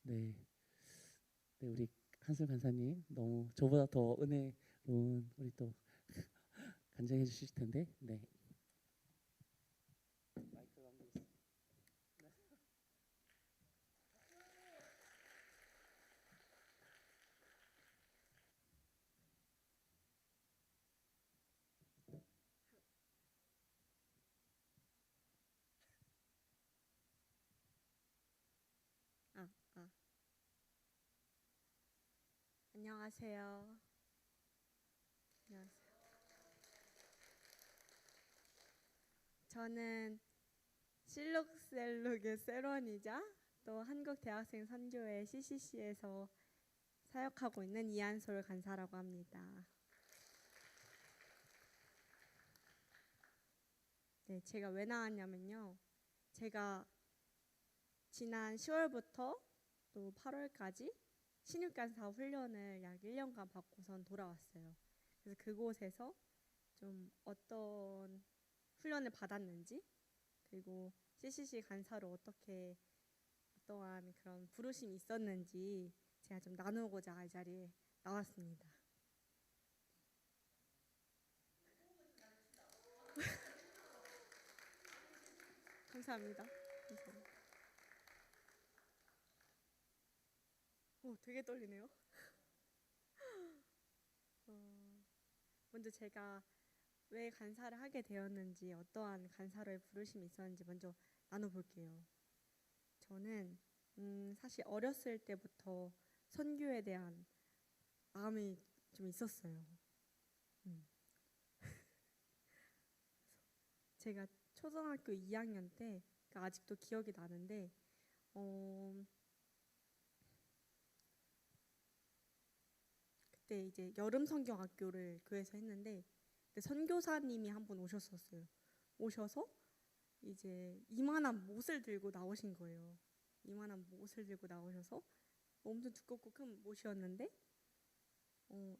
네, 네 우리 한슬 간사님 너무 저보다 더 은혜로운 우리 또 간증해 주실 텐데, 네. 마이크 관계 있어. 아, 아. 안녕하세요. 안녕하세요. 저는 실룩셀룩의 세런이자 또 한국대학생 선교회 CCC에서 사역하고 있는 이한솔 간사라고 합니다. 네, 제가 왜 나왔냐면요. 제가 지난 10월부터 또 8월까지 신입간사 훈련을 약 1년간 받고선 돌아왔어요. 그래서 그곳에서 좀 어떤 훈련을 받았는지, 그리고 CCC 간사로 어떻게 어떠한 그런 부르심이 있었는지 제가 좀 나누고자 이 자리에 나왔습니다. 감사합니다. 감사합니다. 오, 되게 떨리네요. 어, 먼저 제가 왜 간사를 하게 되었는지, 어떠한 간사로의 부르심이 있었는지 먼저 나눠볼게요. 저는 사실 어렸을 때부터 선교에 대한 마음이 좀 있었어요. 음, 제가 초등학교 2학년 때, 그러니까 아직도 기억이 나는데, 어, 그때 이제 여름 성경학교를 교회에서 했는데, 그때 선교사님이 한 분 오셨었어요. 오셔서 이제 이만한 못을 들고 나오신 거예요. 이만한 못을 들고 나오셔서 엄청 두껍고 큰 못이었는데,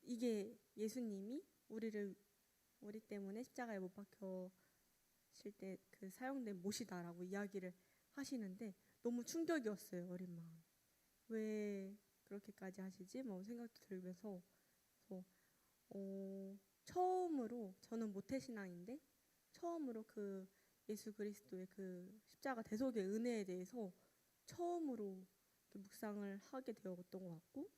이게 예수님이 우리 때문에 십자가에 못 박혀실 때 그 사용된 못이다라고 이야기를 하시는데 너무 충격이었어요. 어린 마음. 왜 그렇게까지 하시지? 뭐 생각도 들면서 그래서 처음으로 저는 모태신앙인데 처음으로 그 예수 그리스도의 그 십자가 대속의 은혜에 대해서 처음으로 묵상을 하게 되었던 것 같고,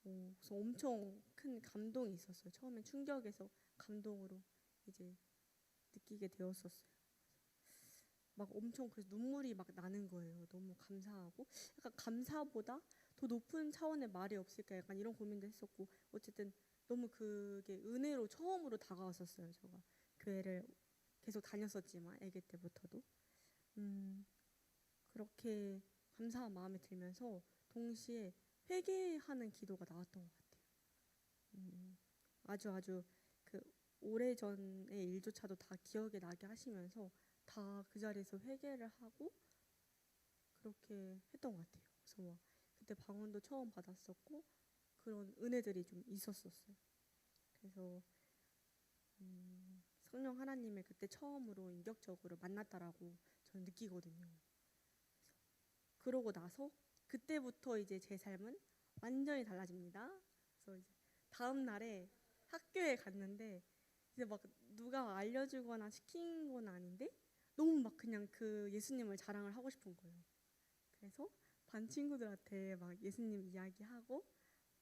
그래서 엄청 큰 감동이 있었어요. 처음엔 충격에서 감동으로 이제 느끼게 되었었어요. 막 엄청 그래서 눈물이 막 나는 거예요. 너무 감사하고 약간 감사보다 더 높은 차원의 말이 없을까 약간 이런 고민도 했었고, 어쨌든 너무 그게 은혜로 처음으로 다가왔었어요. 제가 교회를 계속 다녔었지만 아기 때부터도 그렇게 감사한 마음이 들면서 동시에 회개하는 기도가 나왔던 것 같아요. 아주 그 오래전의 일조차도 다 기억에 나게 하시면서 다 그 자리에서 회개를 하고 그렇게 했던 것 같아요. 그래서 뭐 그때 방언도 처음 받았었고 그런 은혜들이 좀 있었었어요. 그래서 성령 하나님을 그때 처음으로 인격적으로 만났다라고 저는 느끼거든요. 그러고 나서 그때부터 이제 제 삶은 완전히 달라집니다. 그래서 이제 다음 날에 학교에 갔는데 이제 막 누가 알려주거나 시킨 건 아닌데 너무 막 그냥 그 예수님을 자랑을 하고 싶은 거예요. 그래서 반 친구들한테 막 예수님 이야기하고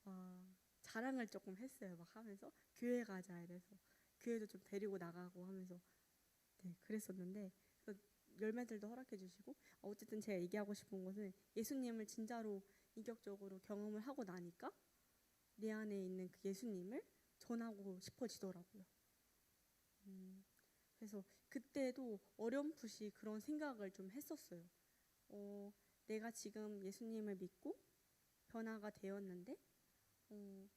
막 자랑을 조금 했어요. 막 하면서 교회 가자 이래서 교회도 좀 데리고 나가고 하면서 네, 그랬었는데 그 열매들도 허락해 주시고, 어쨌든 제가 얘기하고 싶은 것은 예수님을 진짜로 인격적으로 경험을 하고 나니까 내 안에 있는 그 예수님을 전하고 싶어지더라고요. 그래서 그때도 어렴풋이 그런 생각을 좀 했었어요. 어, 내가 지금 예수님을 믿고 변화가 되었는데 어,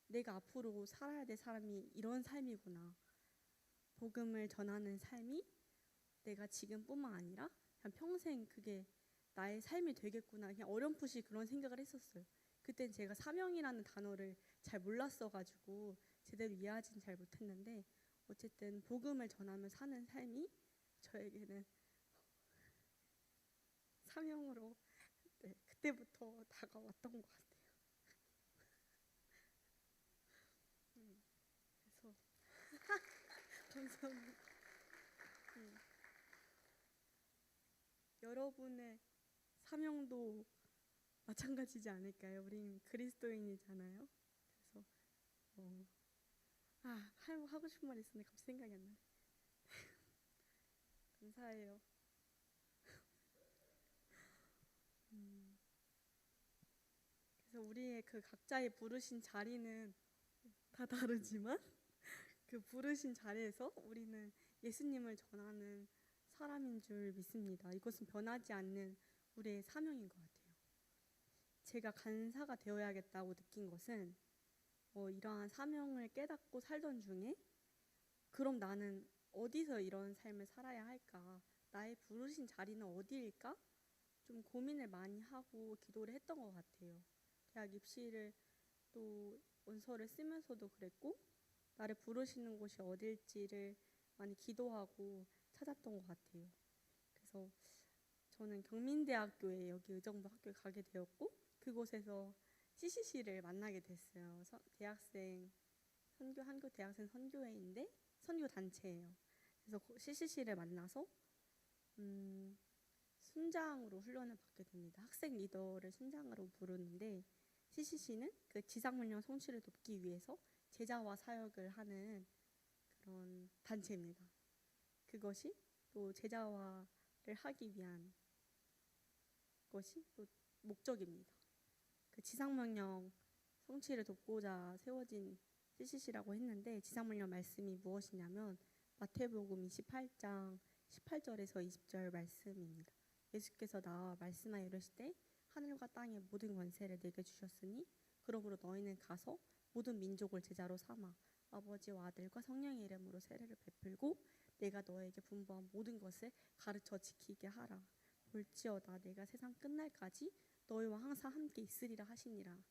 내가 앞으로 살아야 될 사람이 이런 삶이구나. 복음을 전하는 삶이 내가 지금뿐만 아니라 그냥 평생 그게 나의 삶이 되겠구나. 그냥 어렴풋이 그런 생각을 했었어요. 그땐 제가 사명이라는 단어를 잘 몰랐어가지고 제대로 이해하지는 잘 못했는데, 어쨌든 복음을 전하며 사는 삶이 저에게는 사명으로, 네, 그때부터 다가왔던 것 같아요. 그래서 감사합니다. 음, 여러분의 사명도 마찬가지지 않을까요? 우린 그리스도인이잖아요. 그래서 하고 싶은 말 있었는데 갑자기 생각이 안 나네. 감사해요. 음, 그래서 우리의 그 각자의 부르신 자리는 다 다르지만 그 부르신 자리에서 우리는 예수님을 전하는 사람인 줄 믿습니다. 이것은 변하지 않는 우리의 사명인 것 같아요. 제가 간사가 되어야겠다고 느낀 것은 이러한 사명을 깨닫고 살던 중에 그럼 나는 어디서 이런 삶을 살아야 할까? 나의 부르신 자리는 어디일까? 좀 고민을 많이 하고 기도를 했던 것 같아요. 대학 입시를 또 원서를 쓰면서도 그랬고 나를 부르시는 곳이 어딜지를 많이 기도하고 찾았던 것 같아요. 그래서 저는 경민대학교에 여기 의정부 학교에 가게 되었고 그곳에서 CCC를 만나게 됐어요. 대학생 한교 대학생 선교회인데 선교 단체예요. 그래서 CCC를 만나서 순장으로 훈련을 받게 됩니다. 학생 리더를 순장으로 부르는데 CCC는 그 지상훈련 성취를 돕기 위해서 제자와 사역을 하는 그런 단체입니다. 그것이 또 제자화를 하기 위한 것이 또 목적입니다. 그 지상명령 성취를 돕고자 세워진 CCC라고 했는데 지상명령 말씀이 무엇이냐면 마태복음 28장 18절에서 20절 말씀입니다. 예수께서 나와 말씀하여 이르시되 하늘과 땅의 모든 권세를 내게 주셨으니 그러므로 너희는 가서 모든 민족을 제자로 삼아 아버지와 아들과 성령의 이름으로 세례를 베풀고 내가 너에게 분부한 모든 것을 가르쳐 지키게 하라. 볼지어다 내가 세상 끝날까지 너희와 항상 함께 있으리라 하시니라.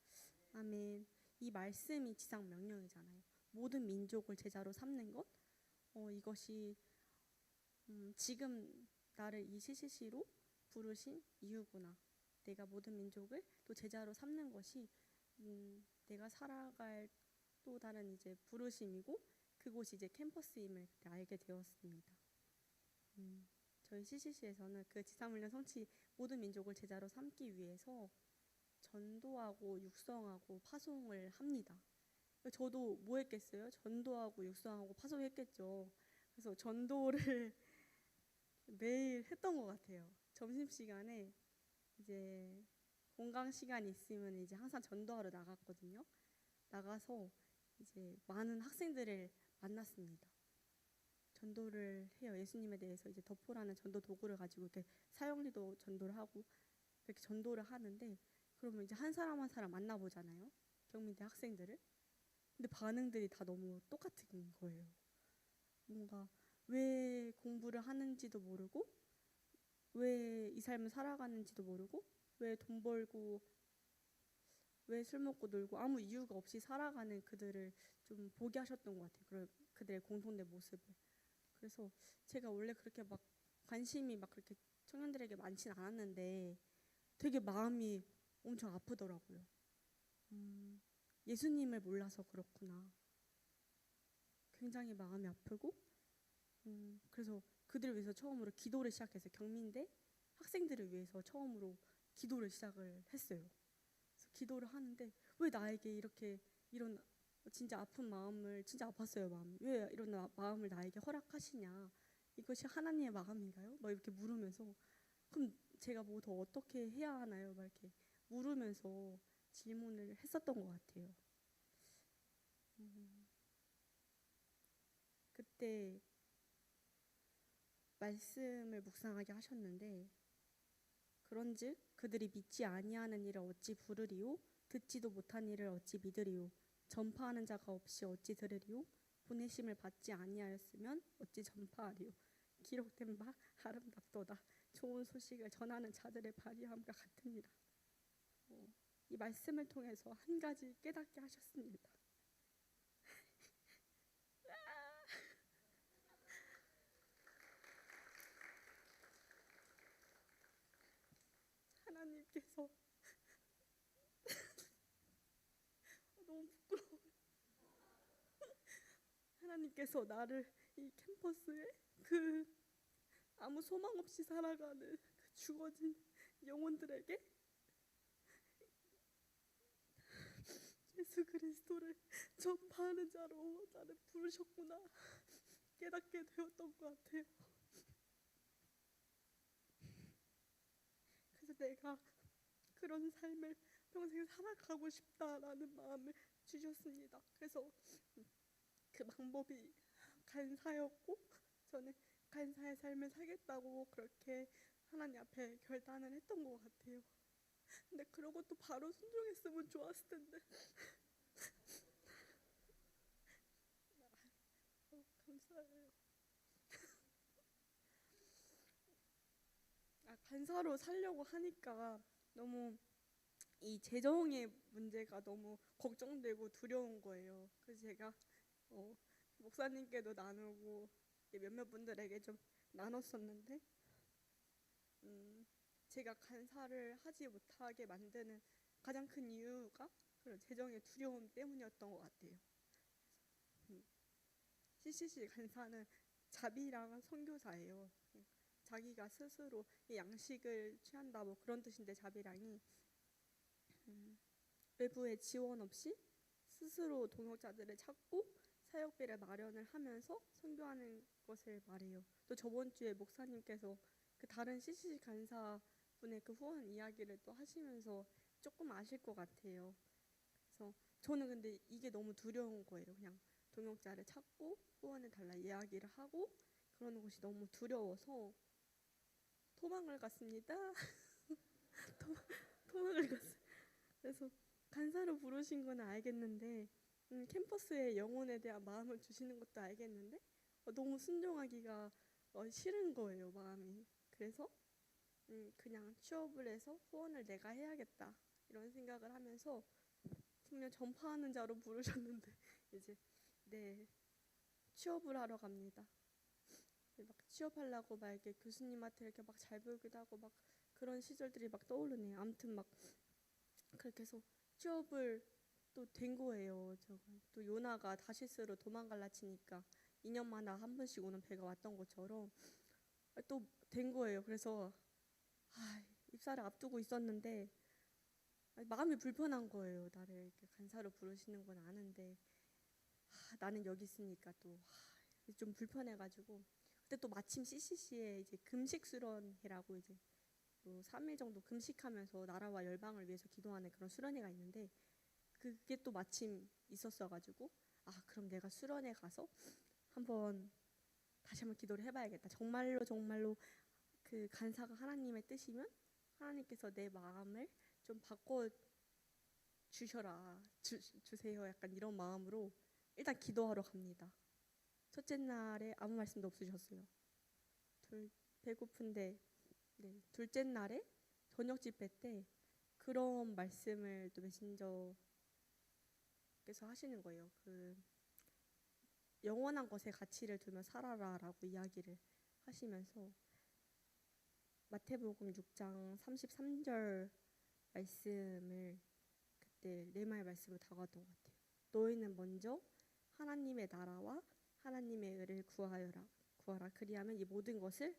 아멘. 이 말씀이 지상 명령이잖아요. 모든 민족을 제자로 삼는 것. 이것이 지금 나를 이 CCC로 부르신 이유구나. 내가 모든 민족을 또 제자로 삼는 것이 내가 살아갈 또 다른 이제 부르심이고 그곳이 이제 캠퍼스임을 그때 알게 되었습니다. 저희 CCC에서는 그 지상훈련 성취 모든 민족을 제자로 삼기 위해서 전도하고 육성하고 파송을 합니다. 저도 뭐 했겠어요? 전도하고 육성하고 파송했겠죠. 그래서 전도를 매일 했던 것 같아요. 점심시간에 이제 공강 시간이 있으면 이제 항상 전도하러 나갔거든요. 나가서 이제 많은 학생들을 만났습니다. 전도를 해요. 예수님에 대해서 이제 덕포라는 전도 도구를 가지고 이렇게 사형리도 전도를 하고 이렇게 전도를 하는데 그러면 이제 한 사람 한 사람 만나보잖아요. 경민대 학생들을. 근데 반응들이 다 너무 똑같은 거예요. 뭔가 왜 공부를 하는지도 모르고 왜 이 삶을 살아가는지도 모르고 왜 돈 벌고 왜 술 먹고 놀고 아무 이유가 없이 살아가는 그들을 좀 보게 하셨던 것 같아요. 그들의 공통된 모습을. 그래서 제가 원래 그렇게 막 관심이 막 그렇게 청년들에게 많진 않았는데 되게 마음이 엄청 아프더라고요. 예수님을 몰라서 그렇구나. 굉장히 마음이 아프고 그래서 그들을 위해서 처음으로 기도를 시작해서 경민대 학생들을 위해서 처음으로 기도를 시작을 했어요. 그래서 기도를 하는데 왜 나에게 이런 진짜 아픈 마음을 진짜 아팠어요. 마음이 왜 이런 마음을 나에게 허락하시냐 이것이 하나님의 마음인가요? 막 이렇게 물으면서 그럼 제가 뭐 더 어떻게 해야 하나요? 막 이렇게 물으면서 질문을 했었던 것 같아요. 그때 말씀을 묵상하게 하셨는데 그런즉 그들이 믿지 아니하는 일을 어찌 부르리요 듣지도 못한 일을 어찌 믿으리요 전파하는 자가 없이 어찌 들으리요 보내심을 받지 아니하였으면 어찌 전파하리요 기록된 바 아름답도다 좋은 소식을 전하는 자들의 발휘함과 같으니라. 이 말씀을 통해서 한 가지 깨닫게 하셨습니다. 하나님께서 하나님께서 나를 이 캠퍼스에 그 아무 소망 없이 살아가는 그 죽어진 영혼들에게 예수 그리스도를 전파하는 자로 나를 부르셨구나 깨닫게 되었던 것 같아요. 그래서 내가 그런 삶을 평생 살아가고 싶다라는 마음을 주셨습니다. 그래서 그 방법이 간사였고 저는 간사의 삶을 살겠다고 그렇게 하나님 앞에 결단을 했던 것 같아요. 근데 그러고 또 바로 순종했으면 좋았을 텐데. 감사해요. 간사로 살려고 하니까 너무 이 재정의 문제가 너무 걱정되고 두려운 거예요. 그래서 제가 목사님께도 나누고 몇몇 분들에게 좀 나눴었는데 제가 간사를 하지 못하게 만드는 가장 큰 이유가 그런 재정의 두려움 때문이었던 것 같아요. CCC 간사는 자비랑 선교사예요. 자기가 스스로 양식을 취한다 뭐 그런 뜻인데 자비랑이 외부의 지원 없이 스스로 동역자들을 찾고 사역비를 마련을 하면서 선교하는 것을 말해요. 또 저번 주에 목사님께서 그 다른 CCC 간사분의 그 후원 이야기를 또 하시면서 조금 아실 것 같아요. 그래서 저는 근데 이게 너무 두려운 거예요. 그냥 동역자를 찾고 후원을 달라 이야기를 하고 그러는 것이 너무 두려워서 도망을 갔습니다. 도망을 갔어요. 그래서 간사로 부르신 건 알겠는데 캠퍼스의 영혼에 대한 마음을 주시는 것도 알겠는데 너무 순종하기가 싫은 거예요, 마음이. 그래서 그냥 취업을 해서 후원을 내가 해야겠다 이런 생각을 하면서 분명 전파하는 자로 부르셨는데 이제 네 취업을 하러 갑니다. 막 취업하려고 막 이렇게 교수님한테 이렇게 막 잘 보이기도 하고 막 그런 시절들이 막 떠오르네요. 아무튼 막 그렇게 해서 취업을 또 된 거예요. 또 요나가 다시스로 도망갈라 치니까 2년마다 한 번씩 오는 배가 왔던 것처럼 또 된 거예요. 그래서 입사를 앞두고 있었는데 마음이 불편한 거예요. 나를 이렇게 간사로 부르시는 건 아는데 나는 여기 있으니까 또 좀 불편해가지고 그때 또 마침 CCC에 이제 금식 수련회라고 이제 또 3일 정도 금식하면서 나라와 열방을 위해서 기도하는 그런 수련회가 있는데 그게 또 마침 있었어가지고 그럼 내가 수련회 가서 다시 한번 기도를 해봐야겠다. 정말로 그 간사가 하나님의 뜻이면 하나님께서 내 마음을 좀 바꿔 주세요. 약간 이런 마음으로 일단 기도하러 갑니다. 첫째 날에 아무 말씀도 없으셨어요. 배고픈데 둘째 날에 저녁 집회 때 그런 말씀을 또 메신저께서 하시는 거예요. 그 영원한 것에 가치를 두며 살아라라고 이야기를 하시면서 마태복음 6장 33절 말씀을 그때 레마의 말씀으로 다가왔던 것 같아요. 너희는 먼저 하나님의 나라와 하나님의 의를 구하라. 그리하면 이 모든 것을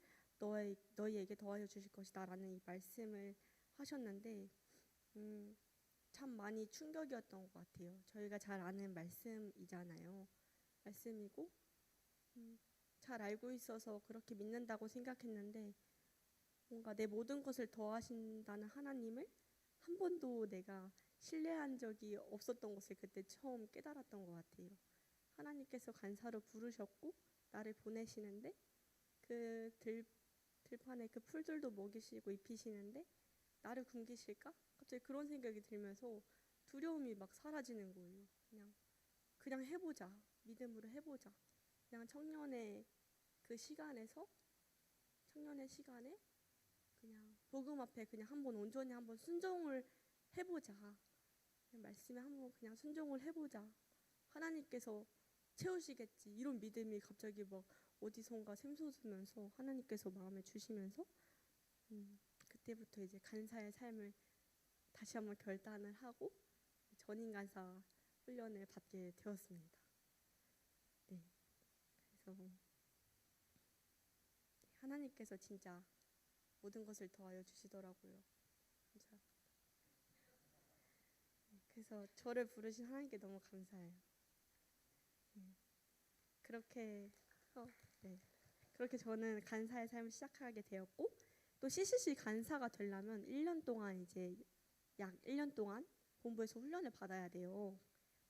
너희에게 더하여 주실 것이다 라는 이 말씀을 하셨는데 참 많이 충격이었던 것 같아요. 저희가 잘 아는 말씀이잖아요. 말씀이고 잘 알고 있어서 그렇게 믿는다고 생각했는데 뭔가 내 모든 것을 더하신다는 하나님을 한 번도 내가 신뢰한 적이 없었던 것을 그때 처음 깨달았던 것 같아요. 하나님께서 간사로 부르셨고 나를 보내시는데 그 들판에 그 풀들도 먹이시고 입히시는데 나를 굶기실까? 갑자기 그런 생각이 들면서 두려움이 막 사라지는 거예요. 그냥 해보자. 믿음으로 해보자. 그냥 청년의 시간에 그냥 복음 앞에 그냥 온전히 한번 순종을 해보자. 말씀에 한번 그냥 순종을 해보자. 하나님께서 채우시겠지. 이런 믿음이 갑자기 막 어디선가 샘솟으면서 하나님께서 마음에 주시면서 그때부터 이제 간사의 삶을 다시 한번 결단을 하고 전임 간사 훈련을 받게 되었습니다. 네. 그래서 하나님께서 진짜 모든 것을 더하여 주시더라고요. 감사합니다. 그래서 저를 부르신 하나님께 너무 감사해요. 네. 그렇게 해서, 네. 그렇게 저는 간사의 삶을 시작하게 되었고, 또 CCC 간사가 되려면 1년 동안 이제 약 1년 동안 본부에서 훈련을 받아야 돼요.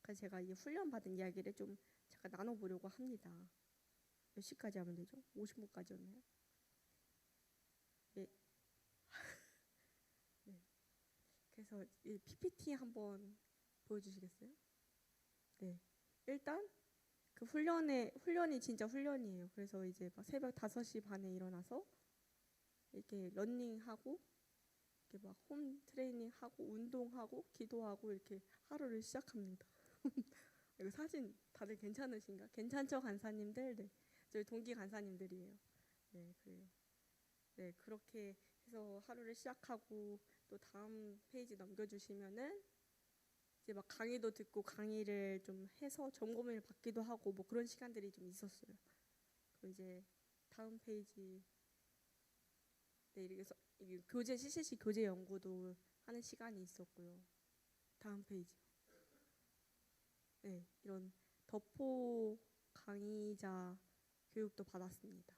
그래서 제가 이 훈련 받은 이야기를 좀 잠깐 나눠보려고 합니다. 몇 시까지 하면 되죠? 50분까지였나요? 네. 네. 그래서 이 PPT 한번 보여주시겠어요? 네. 일단 그 훈련이 진짜 훈련이에요. 그래서 이제 막 새벽 5시 반에 일어나서 이렇게 러닝하고 이렇게 막 홈 트레이닝 하고 운동하고 기도하고 이렇게 하루를 시작합니다. 이거 사진 다들 괜찮으신가? 괜찮죠, 간사님들? 네. 저희 동기 간사님들이에요. 네, 그래요. 네, 그렇게 해서 하루를 시작하고 또 다음 페이지 넘겨주시면은 이제 막 강의도 듣고 강의를 좀 해서 점검을 받기도 하고 뭐 그런 시간들이 좀 있었어요. 그리고 이제 다음 페이지 네, 이게 교재 CCC 교재 연구도 하는 시간이 있었고요. 다음 페이지. 네, 이런 덕포 강의자 교육도 받았습니다.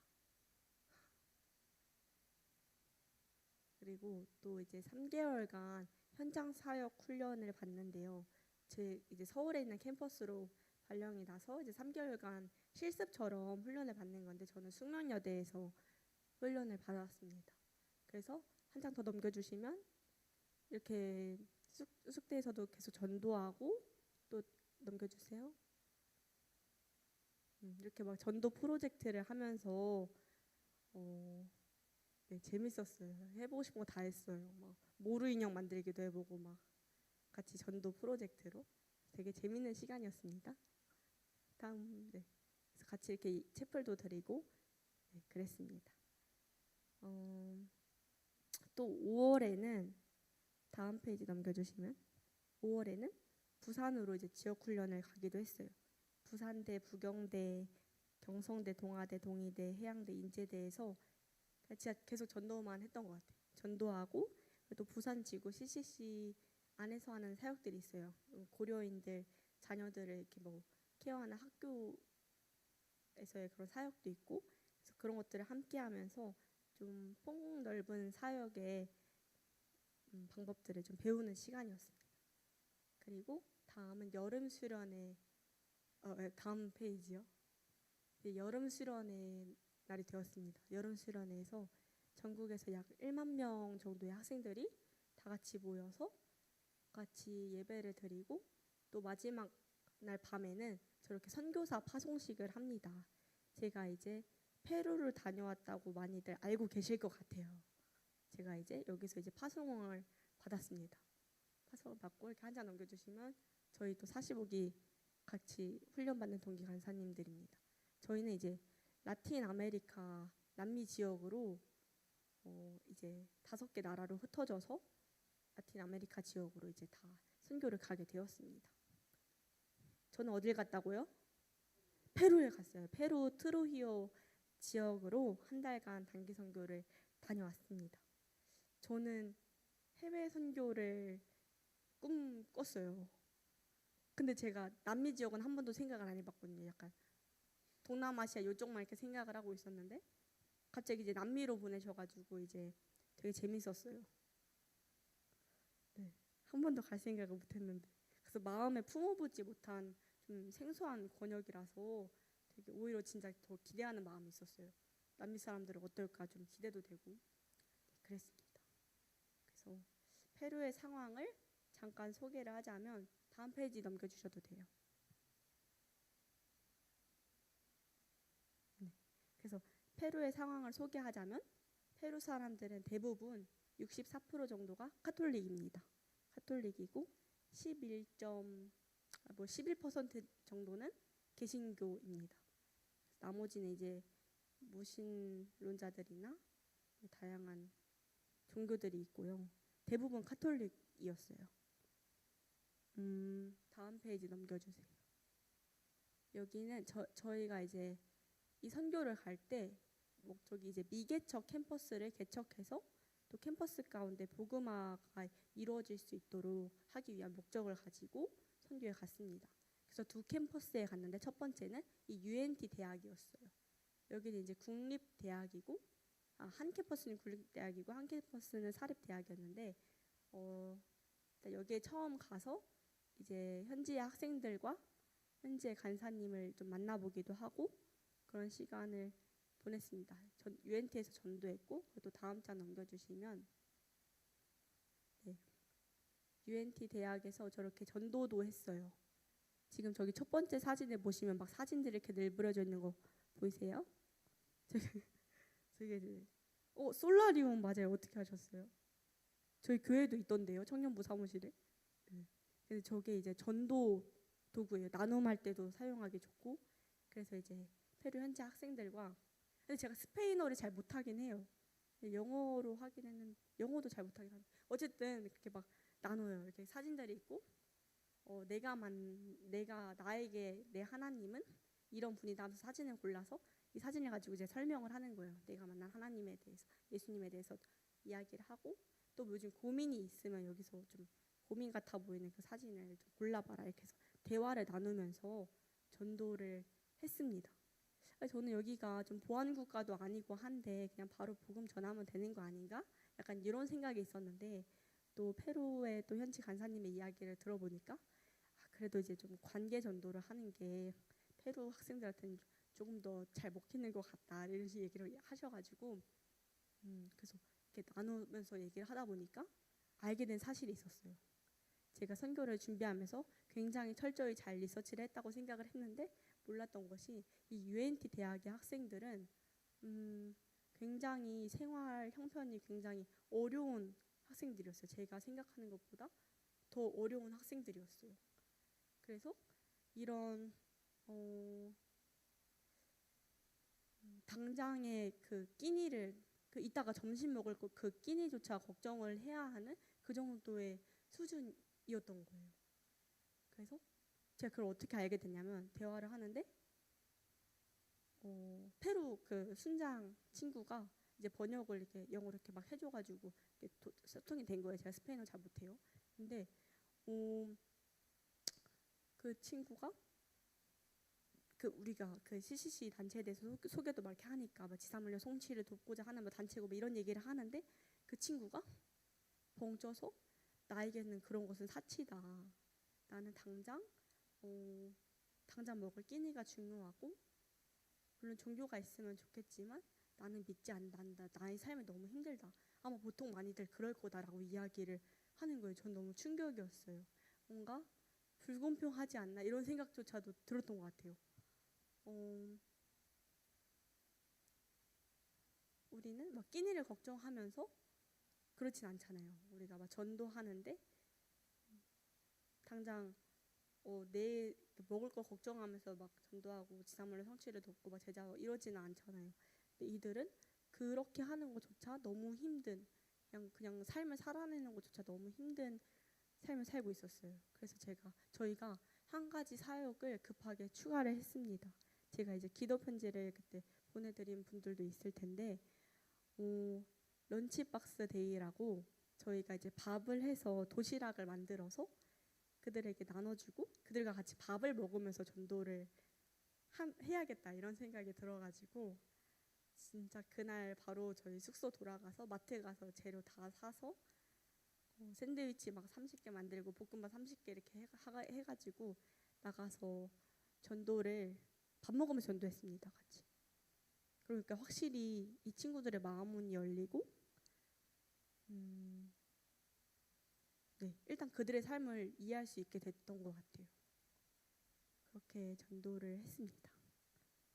그리고 또 이제 3개월간 현장 사역 훈련을 받는데요. 제 이제 서울에 있는 캠퍼스로 발령이 나서 이제 3개월간 실습처럼 훈련을 받는 건데 저는 숙련여대에서 훈련을 받았습니다. 그래서 한 장 더 넘겨주시면 이렇게 숙대에서도 계속 전도하고 또 넘겨주세요. 이렇게 막 전도 프로젝트를 하면서 네, 재밌었어요. 해보고 싶은 거 다 했어요. 막 모루 인형 만들기도 해보고 막 같이 전도 프로젝트로 되게 재밌는 시간이었습니다. 다음 네, 그래서 같이 이렇게 채플도 드리고 네, 그랬습니다. 또 5월에는 다음 페이지 넘겨주시면 5월에는 부산으로 이제 지역 훈련을 가기도 했어요. 부산대, 부경대, 경성대, 동아대, 동의대, 해양대, 인제대에서 진짜 계속 전도만 했던 것 같아요. 전도하고 또 부산지구 CCC 안에서 하는 사역들이 있어요. 고려인들 자녀들을 이렇게 뭐 케어하는 학교에서의 그런 사역도 있고 그래서 그런 것들을 함께하면서 좀 폭넓은 사역의 방법들을 좀 배우는 시간이었습니다. 그리고 다음은 여름 수련회 다음 페이지요. 여름 수련회 날이 되었습니다. 여름 수련회에서 전국에서 약 1만 명 정도의 학생들이 다 같이 모여서 같이 예배를 드리고 또 마지막 날 밤에는 저렇게 선교사 파송식을 합니다. 제가 이제 페루를 다녀왔다고 많이들 알고 계실 것 같아요. 제가 이제 여기서 이제 파송을 받았습니다. 파송을 받고 이렇게 한 장 넘겨주시면 저희 또 45기 같이 훈련받는 동기 간사님들입니다. 저희는 이제 라틴 아메리카 남미 지역으로 이제 5개 나라로 흩어져서 라틴 아메리카 지역으로 이제 다 선교를 가게 되었습니다. 저는 어딜 갔다고요? 페루에 갔어요. 페루 트루히오 지역으로 한 달간 단기 선교를 다녀왔습니다. 저는 해외 선교를 꿈꿨어요. 근데 제가 남미 지역은 한 번도 생각을 안 해봤거든요. 약간 동남아시아 이쪽만 이렇게 생각을 하고 있었는데 갑자기 이제 남미로 보내셔가지고 이제 되게 재밌었어요. 네, 한 번도 갈 생각을 못했는데 그래서 마음에 품어보지 못한 좀 생소한 권역이라서 되게 오히려 진짜 더 기대하는 마음이 있었어요. 남미 사람들은 어떨까 좀 기대도 되고 네, 그랬습니다. 그래서 페루의 상황을 잠깐 소개를 하자면 다음 페이지 넘겨주셔도 돼요. 네. 그래서 페루의 상황을 소개하자면 페루 사람들은 대부분 64% 정도가 카톨릭입니다. 카톨릭이고 11% 정도는 개신교입니다. 나머지는 이제 무신론자들이나 다양한 종교들이 있고요. 대부분 카톨릭이었어요. 다음 페이지 넘겨주세요. 여기는 저희가 이제 이 선교를 갈 때 목적이 이제 미개척 캠퍼스를 개척해서 또 캠퍼스 가운데 복음화가 이루어질 수 있도록 하기 위한 목적을 가지고 선교에 갔습니다. 그래서 두 캠퍼스에 갔는데 첫 번째는 이 UNT 대학이었어요. 여기는 이제 국립대학이고 한 캠퍼스는 국립대학이고 한 캠퍼스는 사립대학이었는데 일단 여기에 처음 가서 이제 현지의 학생들과 현지의 간사님을 좀 만나보기도 하고 그런 시간을 보냈습니다. 전 UNT에서 전도했고 또 다음 장 넘겨주시면 네, UNT 대학에서 저렇게 전도도 했어요. 지금 저기 첫 번째 사진을 보시면 막 사진들이 이렇게 늘부려져 있는 거 보이세요? 저게 솔라리움 맞아요. 어떻게 하셨어요? 저희 교회도 있던데요. 청년부 사무실에. 네. 근데 저게 이제 전도 도구예요. 나눔할 때도 사용하기 좋고. 그래서 이제 페루 현지 학생들과 근데 제가 스페인어를 잘 못하긴 해요. 영어로 하긴 했는데 영어도 잘 못하긴 한데 어쨌든 그렇게 막 나눠요. 이렇게 사진들이 있고 내가 나에게 내 하나님은 이런 분이다 하면서 사진을 골라서 이 사진을 가지고 이제 설명을 하는 거예요. 내가 만난 하나님에 대해서 예수님에 대해서 이야기를 하고 또 요즘 고민이 있으면 여기서 좀 고민 같아 보이는 그 사진을 좀 골라봐라 이렇게 해서 대화를 나누면서 전도를 했습니다. 저는 여기가 좀 보안 국가도 아니고 한데 그냥 바로 복음 전하면 되는 거 아닌가? 약간 이런 생각이 있었는데 또 페루의 또 현지 간사님의 이야기를 들어보니까 그래도 이제 좀 관계 전도를 하는 게 페루 학생들한테는 조금 더 잘 먹히는 것 같다 이런 식의 얘기를 하셔가지고 그래서 이렇게 나누면서 얘기를 하다 보니까 알게 된 사실이 있었어요. 제가 선교를 준비하면서 굉장히 철저히 잘 리서치를 했다고 생각을 했는데 몰랐던 것이 이 UNT 대학의 학생들은 굉장히 생활 형편이 굉장히 어려운 학생들이었어요. 제가 생각하는 것보다 더 어려운 학생들이었어요. 그래서 이런 당장의 그 끼니를 이따가 점심 먹을 그 끼니조차 걱정을 해야 하는 그 정도의 수준이었던 거예요. 그래서 제가 그걸 어떻게 알게 됐냐면 대화를 하는데 페루 그 순장 친구가 이제 번역을 이렇게 영어로 이렇게 막 해줘가지고 이렇게 소통이 된 거예요. 제가 스페인어 잘 못해요. 근데 그 친구가 그 우리가 그 CCC 단체에 대해서 소개도 막 이렇게 하니까 막 지사물려 송치를 돕고자 하는 뭐 단체고 뭐 이런 얘기를 하는데 그 친구가 벙쪄서 나에게는 그런 것은 사치다. 나는 당장 먹을 끼니가 중요하고 물론 종교가 있으면 좋겠지만 나는 믿지 않는다. 나의 삶이 너무 힘들다. 아마 보통 많이들 그럴 거다라고 이야기를 하는 거예요. 전 너무 충격이었어요. 뭔가 불공평하지 않나 이런 생각조차도 들었던 것 같아요. 우리는 막 끼니를 걱정하면서 그렇진 않잖아요. 우리가 막 전도하는데 당장 내 먹을 거 걱정하면서 막 전도하고 지상물의 성취를 돕고 막 제자하고 이러지는 않잖아요. 근데 이들은 그렇게 하는 것조차 너무 힘든 그냥 삶을 살아내는 것조차 너무 힘든 삶을 살고 있었어요. 그래서 저희가 한 가지 사역을 급하게 추가를 했습니다. 제가 이제 기도 편지를 그때 보내드린 분들도 있을 텐데 런치박스 데이라고 저희가 이제 밥을 해서 도시락을 만들어서 그들에게 나눠주고 그들과 같이 밥을 먹으면서 전도를 해야겠다 이런 생각이 들어가지고 진짜 그날 바로 저희 숙소 돌아가서 마트 가서 재료 다 사서 샌드위치 막 30개 만들고 볶음밥 30개 이렇게 해가지고 나가서 전도를 밥 먹으면서 전도했습니다. 같이. 그러니까 확실히 이 친구들의 마음문이 열리고 네, 일단 그들의 삶을 이해할 수 있게 됐던 것 같아요. 그렇게 전도를 했습니다.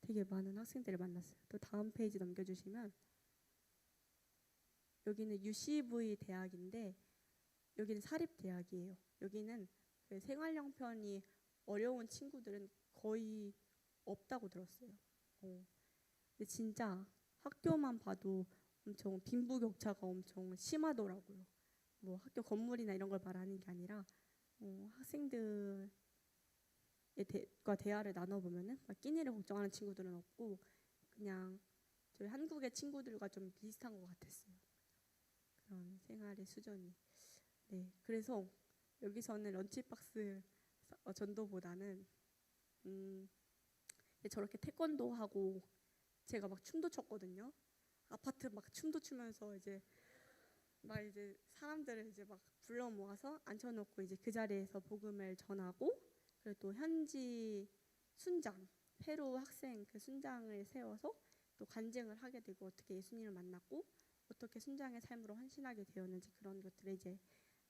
되게 많은 학생들을 만났어요. 또 다음 페이지 넘겨주시면 여기는 UCV 대학인데 여기는 사립대학이에요. 여기는 그 생활 형편이 어려운 친구들은 거의 없다고 들었어요. 근데 진짜 학교만 봐도 엄청 빈부격차가 엄청 심하더라고요. 뭐 학교 건물이나 이런 걸 말하는 게 아니라 학생들과 대화를 나눠보면은 막 끼니를 걱정하는 친구들은 없고 그냥 저희 한국의 친구들과 좀 비슷한 것 같았어요. 그런 생활의 수준이. 네, 그래서 여기서는 런치박스 전도보다는 저렇게 태권도 하고 제가 막 춤도 췄거든요. 아파트 막 춤도 추면서 이제 사람들을 이제 막 불러 모아서 앉혀놓고 이제 그 자리에서 복음을 전하고, 그리고 또 현지 순장, 페루 학생 그 순장을 세워서 또 간증을 하게 되고, 어떻게 예수님을 만났고 어떻게 순장의 삶으로 헌신하게 되었는지 그런 것들을 이제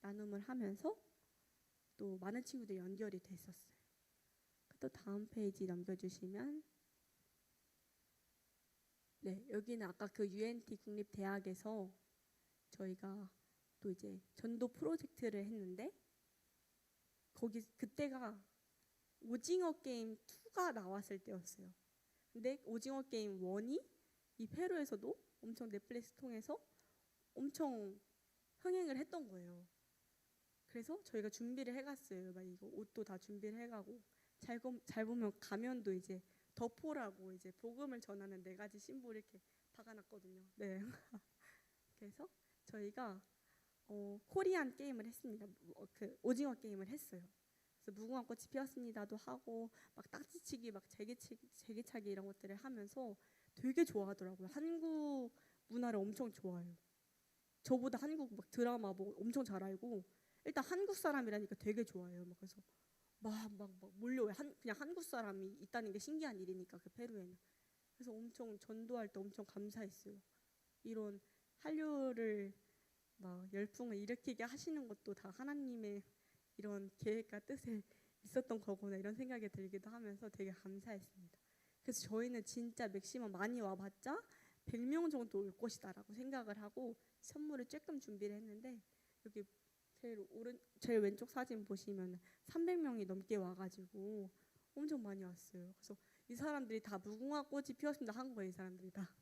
나눔을 하면서 또 많은 친구들이 연결이 됐었어요. 또 다음 페이지 넘겨주시면, 네, 여기는 아까 그 UNT 국립대학에서 저희가 또 이제 전도 프로젝트를 했는데, 거기 그때가 오징어 게임 2가 나왔을 때였어요. 근데 오징어 게임 1이 이 페루에서도 엄청 넷플릭스 통해서 엄청 흥행을 했던 거예요. 그래서 저희가 준비를 해갔어요. 막 이거 옷도 다 준비를 해가고, 잘 보면 가면도 이제 덕포라고 이제 복음을 전하는 4가지 심볼 이렇게 박아놨거든요. 네. 그래서 저희가 코리안 게임을 했습니다. 그 오징어 게임을 했어요. 그래서 무궁화 꽃이 피었습니다도 하고 막 딱지치기, 막 제기차기 이런 것들을 하면서 되게 좋아하더라고요. 한국 문화를 엄청 좋아해요. 저보다 한국 막 드라마 뭐 엄청 잘 알고, 일단 한국 사람이라니까 되게 좋아해요. 막 그래서 막 몰려와요. 그냥 한국 사람이 있다는 게 신기한 일이니까, 그 페루에는. 그래서 엄청 전도할 때 엄청 감사했어요. 이런 한류를 막 열풍을 일으키게 하시는 것도 다 하나님의 이런 계획과 뜻에 있었던 거구나, 이런 생각이 들기도 하면서 되게 감사했습니다. 그래서 저희는 진짜 맥시멈 많이 와봤자 100명 정도 올 것이다라고 생각을 하고 선물을 조금 준비를 했는데, 여기 제일 왼쪽 사진 보시면 300명이 넘게 와가지고 엄청 많이 왔어요. 그래서 이 사람들이 다 무궁화 꽃이 피었습니다 한 거예요, 이 사람들이 다.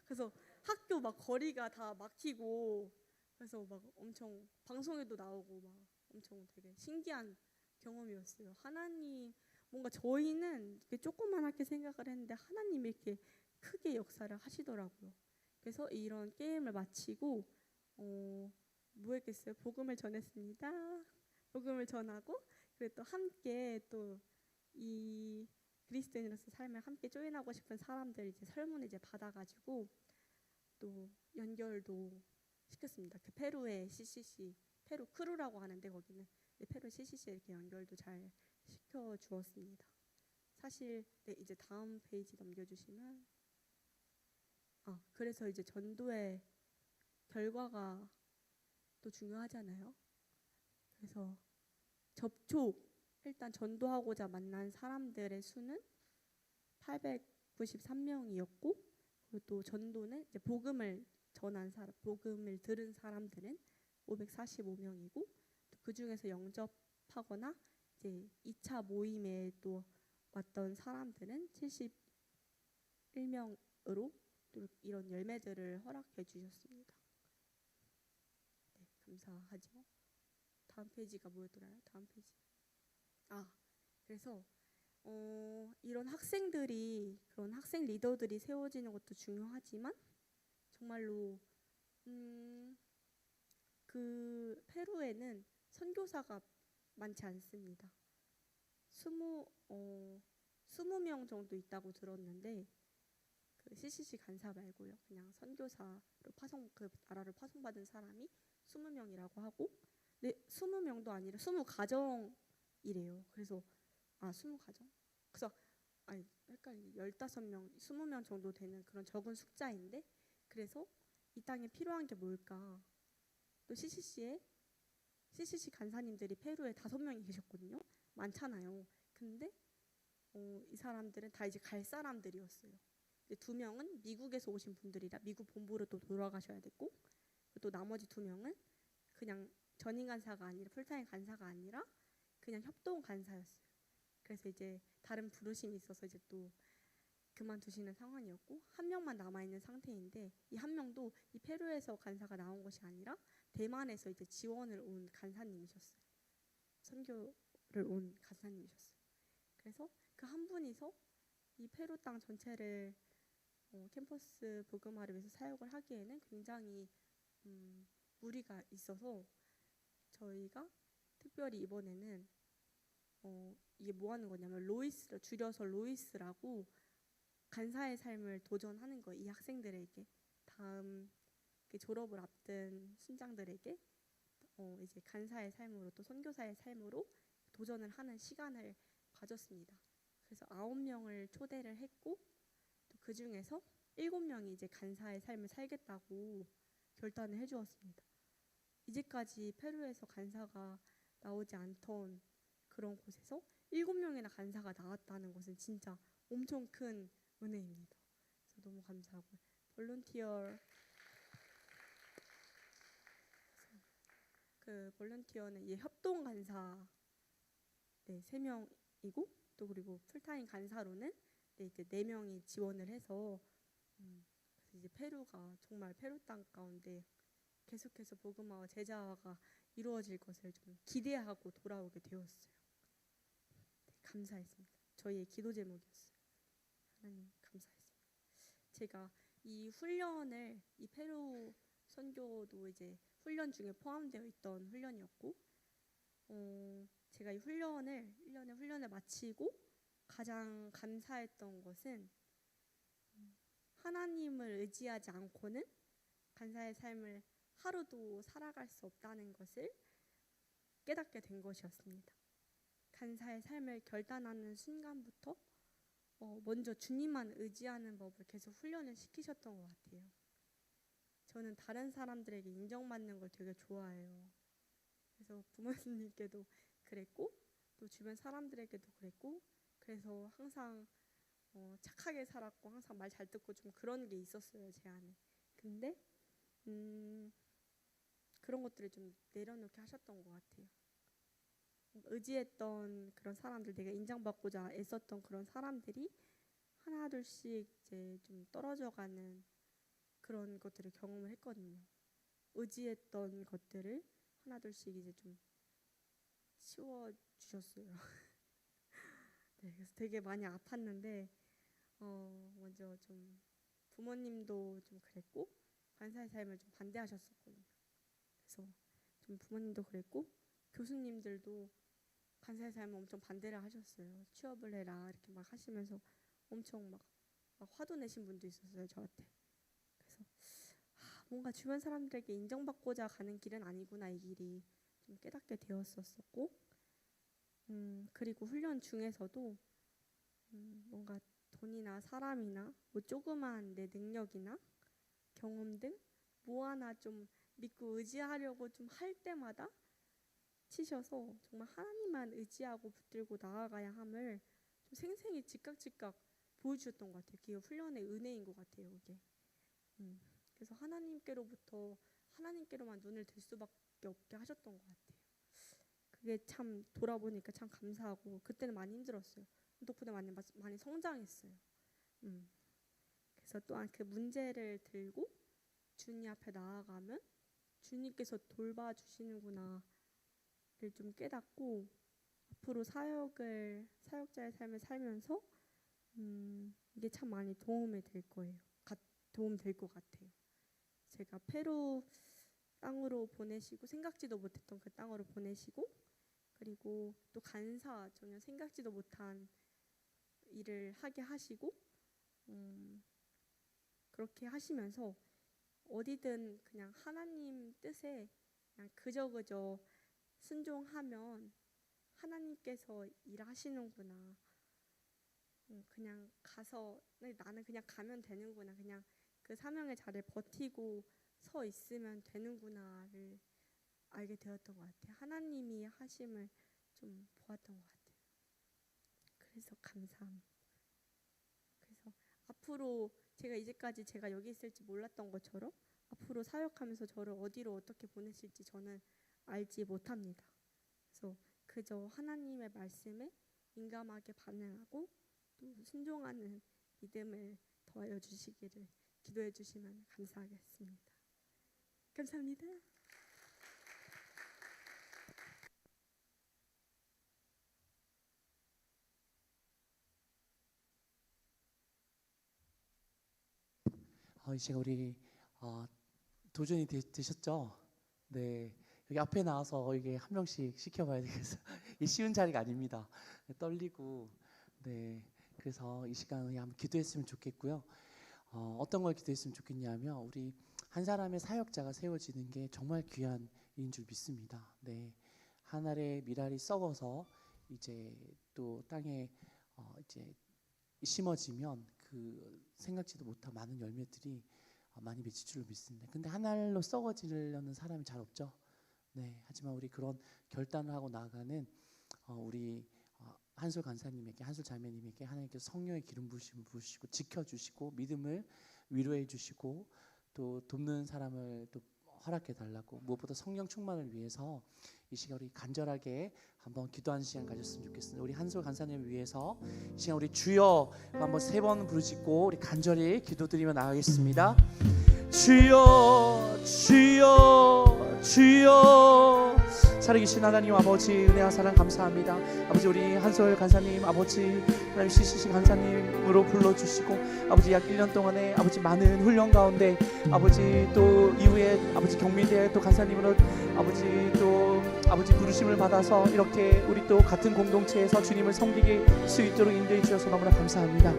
그래서 학교 막 거리가 다 막히고, 그래서 막 엄청 방송에도 나오고 막 엄청 되게 신기한 경험이었어요. 하나님, 뭔가 저희는 이렇게 조그만하게 생각을 했는데 하나님이 이렇게 크게 역사를 하시더라고요. 그래서 이런 게임을 마치고 뭐 했겠어요? 복음을 전했습니다. 복음을 전하고, 그리고 또 함께 또 이 그리스도인으로서 삶을 함께 조인하고 싶은 사람들 이제 설문을 이제 받아가지고 또 연결도 시켰습니다. 그 페루의 CCC, 페루 크루라고 하는데 거기는 페루 CCC에 이렇게 연결도 잘 시켜 주었습니다. 사실 네, 이제 다음 페이지 넘겨주시면, 그래서 이제 전도의 결과가 또 중요하잖아요. 그래서 일단 전도하고자 만난 사람들의 수는 893명이었고, 그리고 또 전도는 이제 복음을 들은 사람들은 545명이고, 그 중에서 영접하거나 이제 2차 모임에 또 왔던 사람들은 71명으로 또 이런 열매들을 허락해 주셨습니다. 네, 감사하죠. 다음 페이지가 뭐였더라요? 다음 페이지. 그래서 이런 그런 학생 리더들이 세워지는 것도 중요하지만, 정말로 그 페루에는 선교사가 많지 않습니다. 20명 정도 있다고 들었는데, 그 CCC 간사 말고요, 그냥 선교사로 그 나라를 파송받은 사람이 20명이라고 하고, 네, 20명도 아니라 20가정이래요. 그래서 20가정? 그래서 헷갈리네. 15명, 20명 정도 되는 그런 적은 숫자인데, 그래서 이 땅에 필요한 게 뭘까? 또 CCC 간사님들이 페루에 5명이 계셨거든요. 많잖아요. 근데 이 사람들은 다 이제 갈 사람들이었어요. 근데 2명은 미국에서 오신 분들이라 미국 본부로 또 돌아가셔야 됐고, 또 나머지 2명은 그냥 전임 간사가 아니라 풀타임 간사가 아니라 그냥 협동 간사였어요. 그래서 이제 다른 부르심이 있어서 이제 또 그만두시는 상황이었고, 1명만 남아있는 상태인데, 이 1명도 이 페루에서 간사가 나온 것이 아니라 대만에서 이제 지원을 온 간사님이셨어요. 선교를 온 간사님이셨어요. 그래서 그 한 분이서 이 페루 땅 전체를 캠퍼스 복음화를 위해서 사역을 하기에는 굉장히 무리가 있어서 저희가 특별히 이번에는 이게 뭐 하는 거냐면 로이스를 줄여서 로이스라고 간사의 삶을 도전하는 거예요. 이 학생들에게 다음 졸업을 앞둔 순장들에게 이제 간사의 삶으로 또 선교사의 삶으로 도전을 하는 시간을 가졌습니다. 그래서 9명을 초대를 했고 또 그 중에서 7명이 이제 간사의 삶을 살겠다고 결단을 해주었습니다. 이제까지 페루에서 간사가 나오지 않던 그런 곳에서 7명이나 간사가 나왔다는 것은 진짜 엄청 큰 은혜입니다. 그래서 너무 감사하고 볼런티어 그 볼런티어는 이제 협동 간사 3명이고 또 그리고 풀타임 간사로는 이제 4명이 지원을 해서 그래서 이제 페루가 정말 페루 땅 가운데 계속해서 복음화와 제자화가 이루어질 것을 좀 기대하고 돌아오게 되었어요. 감사했습니다. 저희의 기도 제목이었어요. 하나님 감사했습니다. 제가 이 훈련을 이 페루 선교도 이제 훈련 중에 포함되어 있던 훈련이었고 제가 이 1년의 훈련을 마치고 가장 감사했던 것은 하나님을 의지하지 않고는 간사의 삶을 하루도 살아갈 수 없다는 것을 깨닫게 된 것이었습니다. 간사의 삶을 결단하는 순간부터 먼저 주님만 의지하는 법을 계속 훈련을 시키셨던 것 같아요. 저는 다른 사람들에게 인정받는 걸 되게 좋아해요. 그래서 부모님께도 그랬고 또 주변 사람들에게도 그랬고 그래서 항상 착하게 살았고 항상 말 잘 듣고 좀 그런 게 있었어요, 제 안에. 근데 그런 것들을 좀 내려놓게 하셨던 것 같아요. 의지했던 그런 사람들, 내가 인정받고자 애썼던 그런 사람들이 하나둘씩 이제 좀 떨어져가는 그런 것들을 경험을 했거든요. 의지했던 것들을 하나둘씩 이제 좀 치워주셨어요. 네, 그래서 되게 많이 아팠는데 먼저 좀 부모님도 좀 그랬고 간사의 삶을 좀 반대하셨었거든요. 그래서 좀 부모님도 그랬고 교수님들도 간사의 삶을 엄청 반대를 하셨어요. 취업을 해라 이렇게 막 하시면서 엄청 막 화도 내신 분도 있었어요, 저한테. 그래서 뭔가 주변 사람들에게 인정받고자 가는 길은 아니구나, 이 길이 좀 깨닫게 되었었고 그리고 훈련 중에서도 뭔가 돈이나 사람이나 뭐 조그만 내 능력이나 경험 등 뭐 하나 좀 믿고 의지하려고 좀 할 때마다 치셔서 정말 하나님만 의지하고 붙들고 나아가야 함을 좀 생생히 즉각 보여주셨던 것 같아요. 그게 훈련의 은혜인 것 같아요, 이게. 그래서 하나님께로만 눈을 들 수밖에 없게 하셨던 것 같아요. 그게 참 돌아보니까 참 감사하고 그때는 많이 힘들었어요. 덕분에 많이 성장했어요. 그래서 또한 그 문제를 들고 주님 앞에 나아가면 주님께서 돌봐주시는구나를 좀 깨닫고 앞으로 사역자의 삶을 살면서 이게 참 많이 도움이 될 거예요. 도움 될 것 같아요. 제가 페루 땅으로 보내시고 생각지도 못했던 그 땅으로 보내시고 그리고 또 간사 전혀 생각지도 못한 일을 하게 하시고 그렇게 하시면서 어디든 그냥 하나님 뜻에 그냥 그저 순종하면 하나님께서 일하시는구나. 그냥 가서 나는 그냥 가면 되는구나. 그냥 그 사명의 자리에 버티고 서 있으면 되는구나를 알게 되었던 것 같아요. 하나님이 하심을 좀 보았던 것 같아요. 그래서 감사합니다. 그래서 앞으로 제가 이제까지 제가 여기 있을지 몰랐던 것처럼 앞으로 사역하면서 저를 어디로 어떻게 보내실지 저는 알지 못합니다. 그래서 그저 하나님의 말씀에 민감하게 반응하고 또 순종하는 믿음을 더하여 주시기를 기도해 주시면 감사하겠습니다. 감사합니다. 이 시간 우리 도전이 되셨죠? 네. 여기 앞에 나와서 이게 한 명씩 시켜봐야 되겠어요. 이 쉬운 자리가 아닙니다. 떨리고, 네. 그래서 이 시간 우리 한번 기도했으면 좋겠고요. 어떤 걸 기도했으면 좋겠냐면 우리 한 사람의 사역자가 세워지는 게 정말 귀한 일인 줄 믿습니다. 네. 한 알의 밀알이 썩어서 이제 또 땅에 이제 심어지면 그 생각지도 못한 많은 열매들이 많이 맺힐 줄로 믿습니다. 근데 한 알로 썩어지려는 사람이 잘 없죠. 네. 하지만 우리 그런 결단을 하고 나아가는 우리 한솔 간사님에게, 한솔 자매님에게 하나님께서 성령의 기름 부으심을 부으시고 지켜주시고 믿음을 위로해 주시고 또 돕는 사람을 또 허락해 달라고, 무엇보다 성령 충만을 위해서 이 시간 우리 간절하게 한번 기도하는 시간 가졌으면 좋겠습니다. 우리 한솔 간사님을 위해서 이 시간 우리 주여 한번 3번 부르짖고 우리 간절히 기도드리며 나가겠습니다. 주여 주여 주여. 살아계신 하나님 아버지, 은혜와 사랑 감사합니다. 아버지, 우리 한솔 간사님 아버지 하나님 CCC 간사님으로 불러주시고 아버지 약 1년 동안에 아버지 많은 훈련 가운데 아버지 또 이후에 아버지 경민대 또 간사님으로 아버지 또 아버지 부르심을 받아서 이렇게 우리 또 같은 공동체에서 주님을 섬기게 수 있도록 인도해 주셔서 너무나 감사합니다.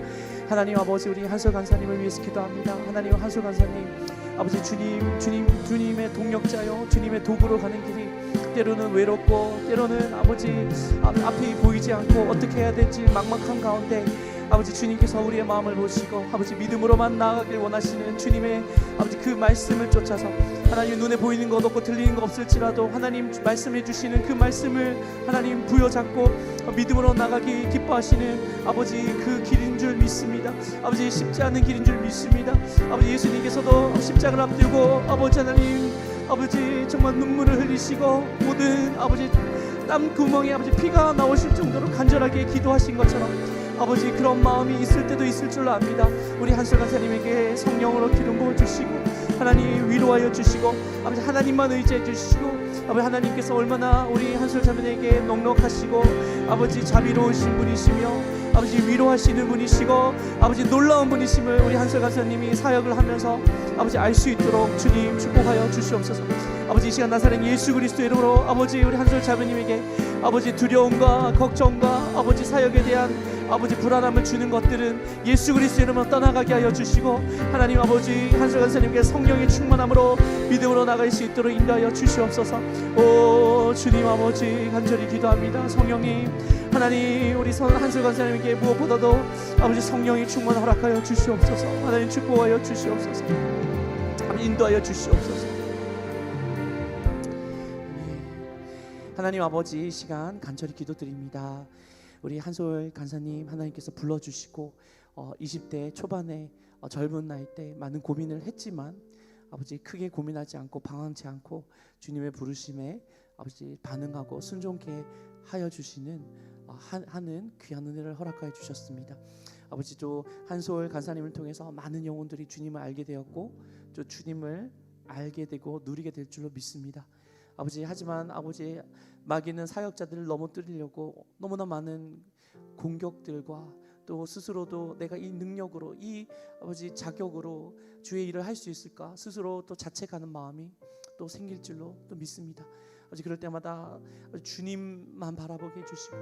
하나님 아버지, 우리 한솔 간사님을 위해서 기도합니다. 하나님, 한솔 간사님 아버지 주님의 동력자요, 주님의 도구로 가는 길이 때로는 외롭고 때로는 아버지 앞이 보이지 않고 어떻게 해야 될지 막막한 가운데 아버지 주님께서 우리의 마음을 보시고 아버지 믿음으로만 나아가길 원하시는 주님의 아버지 그 말씀을 쫓아서 하나님 눈에 보이는 것 없고 들리는 것 없을지라도 하나님 말씀해 주시는 그 말씀을 하나님 부여잡고 믿음으로 나가기 기뻐하시는 아버지 그 길인 줄 믿습니다. 아버지 쉽지 않은 길인 줄 믿습니다. 아버지 예수님께서도 십자가를 앞두고 아버지 하나님 아버지 정말 눈물을 흘리시고 모든 아버지 땀 구멍에 아버지 피가 나오실 정도로 간절하게 기도하신 것처럼 아버지 그런 마음이 있을 때도 있을 줄로 압니다. 우리 한솔 간사님에게 성령으로 기름 부어 주시고 하나님 위로하여 주시고 아버지 하나님만 의지해 주시고 아버지 하나님께서 얼마나 우리 한솔 자매에게 넉넉하시고 아버지 자비로우신 분이시며 아버지 위로하시는 분이시고 아버지 놀라운 분이심을 우리 한솔 간사님이 사역을 하면서 아버지 알 수 있도록 주님 축복하여 주시옵소서. 아버지 이 시간 나사렛 예수 그리스도 이름으로 아버지 우리 한솔 자매님에게 아버지 두려움과 걱정과 아버지 사역에 대한 아버지 불안함을 주는 것들은 예수 그리스도 이름으로 떠나가게 하여 주시고 하나님 아버지 한솔 간사님께 성령의 충만함으로 믿음으로 나갈 수 있도록 인도하여 주시옵소서. 오 주님 아버지 간절히 기도합니다. 성령님 하나님 우리 한솔 간사님에게 무엇보다도 아버지 성령의 충만 허락하여 주시옵소서. 하나님 축복하여 주시옵소서. 아버지 인도하여 주시옵소서. 하나님 아버지 이 시간 간절히 기도드립니다. 우리 한솔 간사님 하나님께서 불러주시고 20대 초반에 젊은 나이 때 많은 고민을 했지만 아버지 크게 고민하지 않고 방황치 않고 주님의 부르심에 아버지 반응하고 순종케 하여 주시는 하는 귀한 은혜를 허락하여 주셨습니다. 아버지 또 한솔 간사님을 통해서 많은 영혼들이 주님을 알게 되었고 또 주님을 알게 되고 누리게 될 줄로 믿습니다. 아버지 하지만 아버지 마귀는 사역자들을 넘어뜨리려고 너무나 많은 공격들과 또 스스로도 내가 이 능력으로 이 아버지 자격으로 주의 일을 할 수 있을까 스스로 또 자책하는 마음이 또 생길 줄로 또 믿습니다. 아버지 그럴 때마다 주님만 바라보게 해주시고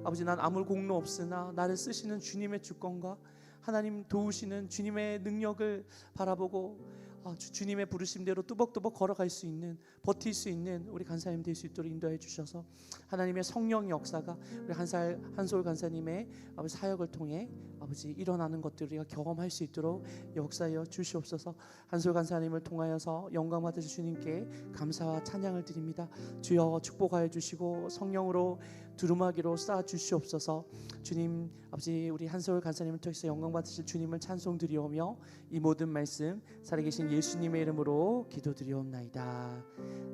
아버지 난 아무 공로 없으나 나를 쓰시는 주님의 주권과 하나님 도우시는 주님의 능력을 바라보고 주님의 부르심대로 뚜벅뚜벅 걸어갈 수 있는 버틸 수 있는 우리 간사님 될 수 있도록 인도해 주셔서 하나님의 성령 역사가 우리 한솔 간사님의 아버지 사역을 통해 아버지 일어나는 것들을 우리가 경험할 수 있도록 역사하여 주시옵소서. 한솔 간사님을 통하여서 영광 받으실 주님께 감사와 찬양을 드립니다. 주여 축복하여 주시고 성령으로 두루마기로 쌓아 주시옵소서. 주님 아버지 우리 한솔 간사님을 통해서 영광 받으실 주님을 찬송드리오며 이 모든 말씀 살아계신 예수님의 이름으로 기도드리옵나이다.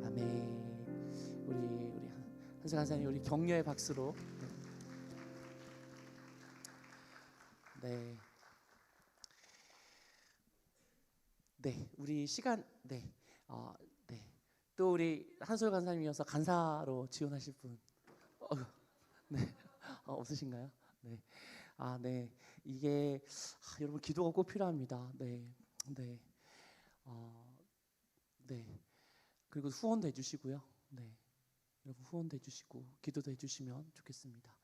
아멘. 우리 한솔 간사님 우리 격려의 박수로 네 우리 시간 또 우리 한솔 간사님이어서 간사로 지원하실 분 없으신가요? 네. 이게 여러분 기도가 꼭 필요합니다. 네. 네. 그리고 후원도 해주시고요. 네. 여러분 후원도 해주시고 기도도 해주시면 좋겠습니다.